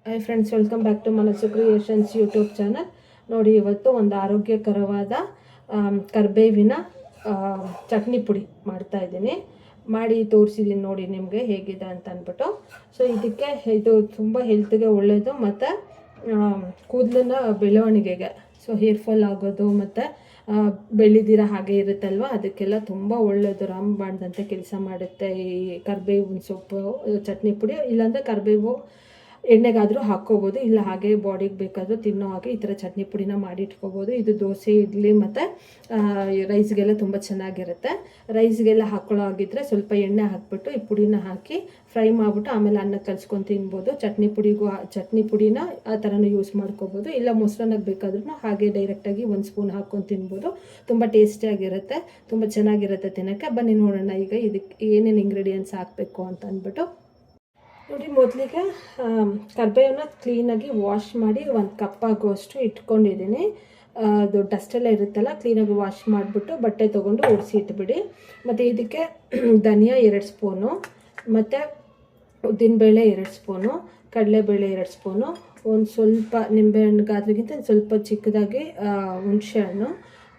Hi friends, welcome back to Manassu creations YouTube channel. ನೋಡಿ, ಇವತ್ತು ಒಂದು ಆರೋಗ್ಯಕರವಾದ ಕರಿಬೇವಿನ ಚಟ್ನಿ ಪುಡಿ ಮಾಡ್ತಾಯಿದ್ದೀನಿ. ಮಾಡಿ ತೋರಿಸಿದ್ದೀನಿ ನೋಡಿ ನಿಮಗೆ ಹೇಗಿದೆ ಅಂತ ಅಂದ್ಬಿಟ್ಟು. ಸೊ ಇದಕ್ಕೆ ಇದು ತುಂಬ ಹೆಲ್ತ್ಗೆ ಒಳ್ಳೆಯದು ಮತ್ತು ಕೂದಲಿನ ಬೆಳವಣಿಗೆಗೆ, ಸೊ ಹೇರ್ ಫಾಲ್ ಆಗೋದು ಮತ್ತು ಬೆಳೆದಿರ ಹಾಗೆ ಇರುತ್ತಲ್ವ, ಅದಕ್ಕೆಲ್ಲ ತುಂಬ ಒಳ್ಳೆಯದು. ರಾಮಬಾಣದಂತೆ ಕೆಲಸ ಮಾಡುತ್ತೆ ಈ ಕರಿಬೇವಿನ ಸೊಪ್ಪು ಚಟ್ನಿ ಪುಡಿ. ಇಲ್ಲಾಂದರೆ ಕರಿಬೇವು ಎಣ್ಣೆಗಾದರೂ ಹಾಕ್ಕೋಬೋದು, ಇಲ್ಲ ಹಾಗೆ ಬಾಡಿಗೆ ಬೇಕಾದರೂ ತಿನ್ನೋ ಹಾಗೆ ಈ ಥರ ಚಟ್ನಿ ಪುಡಿನ ಮಾಡಿ ಇಟ್ಕೋಬೋದು. ಇದು ದೋಸೆ, ಇಡ್ಲಿ ಮತ್ತು ರೈಸ್ಗೆಲ್ಲ ತುಂಬ ಚೆನ್ನಾಗಿರುತ್ತೆ. ರೈಸ್ಗೆಲ್ಲ ಹಾಕ್ಕೊಳ್ಳೋ ಆಗಿದ್ದರೆ ಸ್ವಲ್ಪ ಎಣ್ಣೆ ಹಾಕ್ಬಿಟ್ಟು ಈ ಪುಡಿನ ಹಾಕಿ ಫ್ರೈ ಮಾಡಿಬಿಟ್ಟು ಆಮೇಲೆ ಅನ್ನ ಕಲಿಸ್ಕೊಂಡು ತಿನ್ಬೋದು. ಚಟ್ನಿ ಪುಡಿನ ಆ ಥರನೂ ಯೂಸ್ ಮಾಡ್ಕೋಬೋದು, ಇಲ್ಲ ಮೊಸರನ್ನಾಗಿ ಬೇಕಾದ್ರೂ ಹಾಗೆ ಡೈರೆಕ್ಟಾಗಿ 1 ಸ್ಪೂನ್ ಹಾಕ್ಕೊಂಡು ತಿನ್ಬೋದು. ತುಂಬ ಟೇಸ್ಟಿಯಾಗಿರುತ್ತೆ, ತುಂಬ ಚೆನ್ನಾಗಿರುತ್ತೆ ತಿನ್ನೋಕ್ಕೆ. ಬನ್ನಿ ನೋಡೋಣ ಈಗ ಇದಕ್ಕೆ ಏನೇನು ಇಂಗ್ರೀಡಿಯೆಂಟ್ಸ್ ಹಾಕಬೇಕು ಅಂತ ಅಂದ್ಬಿಟ್ಟು. ನೋಡಿ, ಮೊದಲಿಗೆ ಕರಿಬೇವನ್ನ ಕ್ಲೀನಾಗಿ ವಾಶ್ ಮಾಡಿ 1 ಕಪ್ ಆಗುವಷ್ಟು ಇಟ್ಕೊಂಡಿದ್ದೀನಿ. ಅದು ಡಸ್ಟೆಲ್ಲ ಇರುತ್ತಲ್ಲ, ಕ್ಲೀನಾಗಿ ವಾಶ್ ಮಾಡಿಬಿಟ್ಟು ಬಟ್ಟೆ ತೊಗೊಂಡು ಒರೆಸಿ ಇಟ್ಬಿಡಿ. ಮತ್ತು ಇದಕ್ಕೆ ಧನಿಯಾ 2 ಸ್ಪೂನು, ಮತ್ತು ಉದ್ದಿನಬೇಳೆ 2 ಸ್ಪೂನು, ಕಡಲೆಬೇಳೆ 2 ಸ್ಪೂನು, ಒಂದು ಸ್ವಲ್ಪ ನಿಂಬೆಹಣ್ಣು ಗಾತ್ರಕ್ಕಿಂತ ಸ್ವಲ್ಪ ಚಿಕ್ಕದಾಗಿ ಹುಣಸೆಹಣ್ಣು,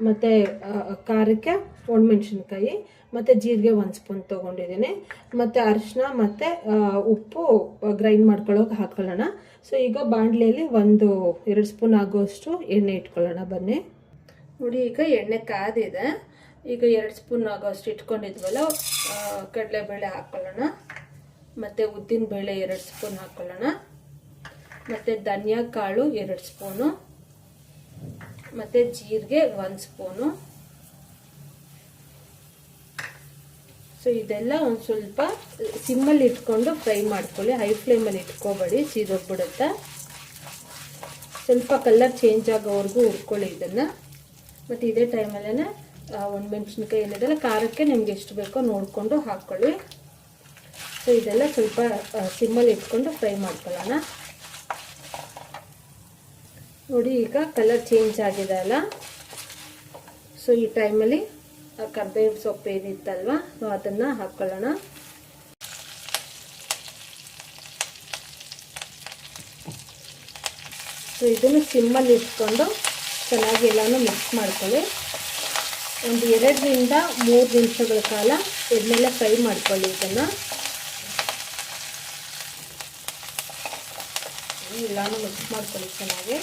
ಮತ್ತು ಖಾರಕ್ಕೆ ಒಣಮೆಣ್ಸಿನ್ಕಾಯಿ, ಮತ್ತು ಜೀರಿಗೆ 1 ಸ್ಪೂನ್ ತೊಗೊಂಡಿದ್ದೀನಿ, ಮತ್ತು ಅರಿಶಿನ ಮತ್ತು ಉಪ್ಪು ಗ್ರೈಂಡ್ ಮಾಡ್ಕೊಳ್ಳೋಕೆ ಹಾಕ್ಕೊಳ್ಳೋಣ. ಸೊ ಈಗ ಬಾಣಲೆಯಲ್ಲಿ 2 ಸ್ಪೂನ್ ಆಗೋಷ್ಟು ಎಣ್ಣೆ ಇಟ್ಕೊಳ್ಳೋಣ. ಬನ್ನಿ ನೋಡಿ, ಈಗ ಎಣ್ಣೆ ಕಾದಿದೆ. ಈಗ 2 ಸ್ಪೂನ್ ಆಗೋಷ್ಟು ಇಟ್ಕೊಂಡಿದ್ವಲ್ಲ, ಕಡಲೆಬೇಳೆ ಹಾಕ್ಕೊಳ್ಳೋಣ, ಮತ್ತು ಉದ್ದಿನಬೇಳೆ 2 ಸ್ಪೂನ್ ಹಾಕ್ಕೊಳ್ಳೋಣ, ಮತ್ತು ಧನಿಯಾ ಕಾಳು 2 ಸ್ಪೂನು, ಮತ್ತು ಜೀರಿಗೆ 1 ಸ್ಪೂನು. ಸೊ ಇದೆಲ್ಲ ಒಂದು ಸ್ವಲ್ಪ ಸಿಮ್ಮಲ್ಲಿ ಇಟ್ಕೊಂಡು ಫ್ರೈ ಮಾಡ್ಕೊಳ್ಳಿ, ಹೈ ಫ್ಲೇಮಲ್ಲಿ ಇಟ್ಕೋಬೇಡಿ, ಸೀದೋಗ್ಬಿಡುತ್ತೆ. ಸ್ವಲ್ಪ ಕಲರ್ ಚೇಂಜ್ ಆಗೋವರೆಗೂ ಹುರ್ಕೊಳ್ಳಿ ಇದನ್ನು. ಮತ್ತು ಇದೇ ಟೈಮಲ್ಲೇ ಒಣಮೆಣ್ಸಿನ್ಕಾಯಿ ಏನಿದೆಲ್ಲ ಖಾರಕ್ಕೆ ನಿಮ್ಗೆ ಎಷ್ಟು ಬೇಕೋ ನೋಡಿಕೊಂಡು ಹಾಕ್ಕೊಳ್ಳಿ. ಸೊ ಇದೆಲ್ಲ ಸ್ವಲ್ಪ ಸಿಮ್ಮಲ್ಲಿ ಇಟ್ಕೊಂಡು ಫ್ರೈ ಮಾಡ್ಕೊಳ್ಳೋಣ. ನೋಡಿ, ಈಗ ಕಲರ್ ಚೇಂಜ್ ಆಗಿದೆ ಅಲ್ಲ. ಸೊ ಈ ಟೈಮಲ್ಲಿ ಕರಿಬೇವು ಸೊಪ್ಪು ಏನಿತ್ತಲ್ವ, ಅದನ್ನು ಹಾಕ್ಕೊಳ್ಳೋಣ. ಸೊ ಇದನ್ನು ಸಿಮ್ಮಲ್ಲಿ ಇಟ್ಕೊಂಡು ಚೆನ್ನಾಗಿ ಎಲ್ಲನೂ ಮಿಕ್ಸ್ ಮಾಡ್ಕೊಳ್ಳಿ. ಒಂದು 2 ರಿಂದ 3 ನಿಮಿಷಗಳ ಕಾಲ ಎಣ್ಣೆಲ್ಲ ಫ್ರೈ ಮಾಡ್ಕೊಳ್ಳಿ. ಇದನ್ನು ಎಲ್ಲನೂ ಮಿಕ್ಸ್ ಮಾಡ್ಕೊಳ್ಳಿ ಚೆನ್ನಾಗಿ.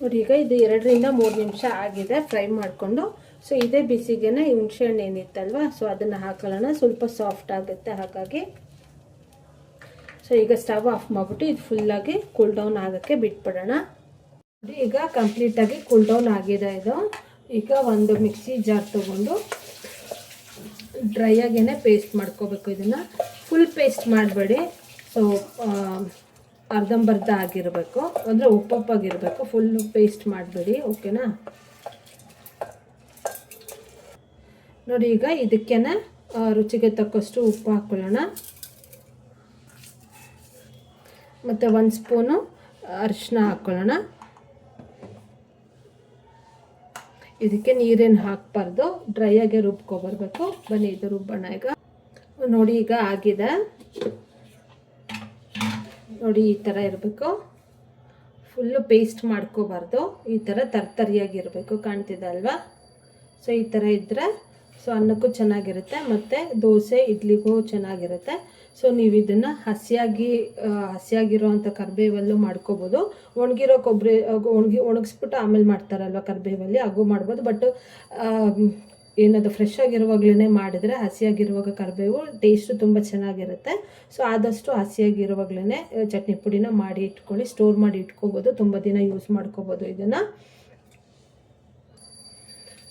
ನೋಡಿ, ಈಗ ಇದು 2 ರಿಂದ 3 ನಿಮಿಷ ಆಗಿದೆ ಫ್ರೈ ಮಾಡಿಕೊಂಡು. ಸೊ ಇದೇ ಬಿಸಿಗೆನೆ ಹುಣಸೆಹಣ್ಣು ಏನಿತ್ತಲ್ವ, ಸೊ ಅದನ್ನು ಹಾಕೊಳ್ಳೋಣ. ಸ್ವಲ್ಪ ಸಾಫ್ಟ್ ಆಗುತ್ತೆ ಹಾಗಾಗಿ. ಸೊ ಈಗ ಸ್ಟವ್ ಆಫ್ ಮಾಡಿಬಿಟ್ಟು ಇದು ಫುಲ್ಲಾಗಿ ಕೂಲ್ ಡೌನ್ ಆಗೋಕ್ಕೆ ಬಿಟ್ಬಿಡೋಣ. ನೋಡಿ, ಈಗ ಕಂಪ್ಲೀಟಾಗಿ ಕೂಲ್ ಡೌನ್ ಆಗಿದೆ ಇದು. ಈಗ ಒಂದು ಮಿಕ್ಸಿ ಜಾರ್ ತೊಗೊಂಡು ಡ್ರೈ ಆಗೇನೆ ಪೇಸ್ಟ್ ಮಾಡ್ಕೋಬೇಕು. ಇದನ್ನು ಫುಲ್ ಪೇಸ್ಟ್ ಮಾಡಬೇಡಿ. ಸೊ ಅರ್ಧಂಬರ್ಧ ಆಗಿರಬೇಕು, ಅಂದರೆ ಉಪ್ಪುಪ್ಪಾಗಿರಬೇಕು, ಫುಲ್ಲು ಪೇಸ್ಟ್ ಮಾಡಬೇಡಿ. ಓಕೆನಾ? ನೋಡಿ, ಈಗ ಇದಕ್ಕೇನೆ ರುಚಿಗೆ ತಕ್ಕಷ್ಟು ಉಪ್ಪು ಹಾಕ್ಕೊಳ್ಳೋಣ, ಮತ್ತು 1 ಸ್ಪೂನು ಅರಿಶಿನ ಹಾಕ್ಕೊಳ್ಳೋಣ. ಇದಕ್ಕೆ ನೀರೇನು ಹಾಕಬಾರ್ದು, ಡ್ರೈ ಆಗಿ ರುಬ್ಕೊಬರ್ಬೇಕು. ಬನ್ನಿ ಇದು ರುಬ್ಬೋಣ ಈಗ. ನೋಡಿ, ಈಗ ಆಗಿದೆ. ನೋಡಿ, ಈ ಥರ ಇರಬೇಕು, ಫುಲ್ಲು ಪೇಸ್ಟ್ ಮಾಡ್ಕೋಬಾರ್ದು, ಈ ಥರ ತರ್ತರಿಯಾಗಿರಬೇಕು. ಕಾಣ್ತಿದೆ ಅಲ್ವಾ? ಸೊ ಈ ಥರ ಇದ್ದರೆ ಸೊ ಅನ್ನಕ್ಕೂ ಚೆನ್ನಾಗಿರುತ್ತೆ ಮತ್ತು ದೋಸೆ ಇಡ್ಲಿಗೂ ಚೆನ್ನಾಗಿರುತ್ತೆ. ಸೊ ನೀವು ಇದನ್ನು ಹಸಿಯಾಗಿರೋ ಅಂಥ ಕರಿಬೇವಲ್ಲೂ ಮಾಡ್ಕೋಬೋದು. ಒಣಗಿರೋ ಕೊಬ್ಬರಿ ಒಣಗಿಸ್ಬಿಟ್ಟು ಆಮೇಲೆ ಮಾಡ್ತಾರಲ್ವ ಕರಿಬೇವಲ್ಲಿ, ಹಾಗೂ ಮಾಡ್ಬೋದು. ಬಟ್ ಏನದು ಫ್ರೆಶ್ ಆಗಿರುವಾಗಲೇ ಮಾಡಿದರೆ, ಹಸಿಯಾಗಿರುವಾಗ ಕರಿಬೇವು ಟೇಸ್ಟು ತುಂಬ ಚೆನ್ನಾಗಿರುತ್ತೆ. ಸೊ ಆದಷ್ಟು ಹಸಿಯಾಗಿರುವಾಗಲೇ ಚಟ್ನಿ ಪುಡಿನ ಮಾಡಿ ಇಟ್ಕೊಳ್ಳಿ, ಸ್ಟೋರ್ ಮಾಡಿ ಇಟ್ಕೋಬೋದು, ತುಂಬ ದಿನ ಯೂಸ್ ಮಾಡ್ಕೋಬೋದು ಇದನ್ನು.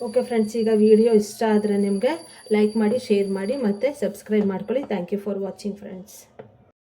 ಓಕೆ ಫ್ರೆಂಡ್ಸ್, ಈಗ ವಿಡಿಯೋ ಇಷ್ಟ ಆದರೆ ನಿಮಗೆ ಲೈಕ್ ಮಾಡಿ, ಶೇರ್ ಮಾಡಿ, ಮತ್ತು ಸಬ್ಸ್ಕ್ರೈಬ್ ಮಾಡ್ಕೊಳ್ಳಿ. Thank you for watching friends.